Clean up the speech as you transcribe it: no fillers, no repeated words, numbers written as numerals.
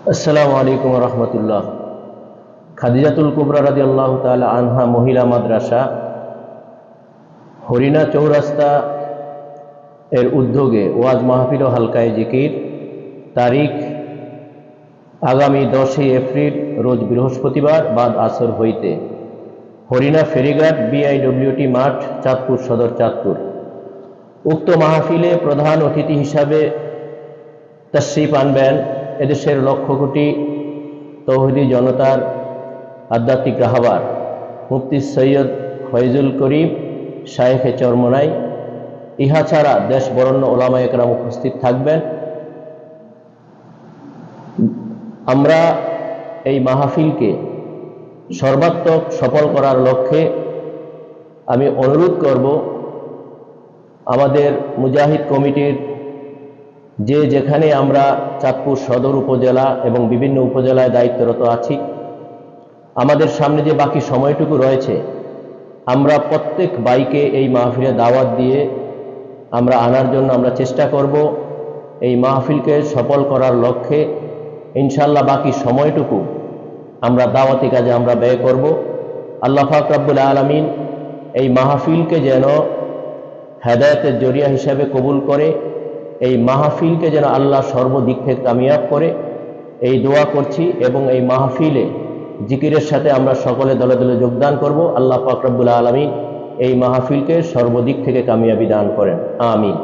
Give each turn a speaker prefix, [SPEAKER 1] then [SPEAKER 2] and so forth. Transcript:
[SPEAKER 1] আসসালামু আলাইকুম রহমতুল্লাহ। খাদিজাতুল কুবরা রাদিয়াল্লাহু তাআলা আনহা মহিলা মাদ্রাসা হরিণা চৌরাস্তা এর উদ্যোগে ওয়াজ মাহফিল ও হালকায়ে জিকির তারিখ আগামী 10 এপ্রিল রোজ বৃহস্পতিবার বাদ আসর হইতে হরিণা ফেরিঘাট বিআইডব্লিউটি মাঠ, চাঁদপুর সদর, চাঁদপুর। উক্ত মাহফিলে প্রধান অতিথি হিসাবে তাশরিফ আনবেন এদেশের লক্ষ কোটি তৌহিদি জনতার আধ্যাত্মিক রাহবার মুফতি সৈয়দ ফয়জুল করিম শায়েখে চরমনাই। ইহা ছাড়া দেশ বরেণ্য ওলামায়ে কেরাম উপস্থিত থাকবেন। আমরা এই মাহফিলকে সর্বাত্মক সফল করার লক্ষ্যে আমি অনুরোধ করব আমাদের মুজাহিদ কমিটির যেখানে আমরা চাঁদপুর সদর উপজেলা এবং বিভিন্ন উপজেলায় দায়িত্বরত আছি, আমাদের সামনে যে বাকি সময়টুকু রয়েছে, আমরা প্রত্যেক ভাইকে এই মাহফিলে দাওয়াত দিয়ে আমরা আনার জন্য আমরা চেষ্টা করব। এই মাহফিলকে সফল করার লক্ষ্যে ইনশাআল্লাহ বাকি সময়টুকু আমরা দাওয়াতি কাজে আমরা ব্যয় করব। আল্লাহ পাক রব্বুল আলামিন এই মাহফিলকে যেন হেদায়েতের জরিয়া হিসাবে কবুল করে, এই মাহফিলকে যেন আল্লাহ সর্বদিক থেকে কামিয়াব করে, এই দোয়া করছি। এবং এই মাহফিলে জিকিরের সাথে আমরা সকলে দলে দলে যোগদান করব। আল্লাহ পাক রব্বুল আলামিন এই মাহফিলকে সর্বদিক থেকে কামিয়াবি দান করেন, আমিন।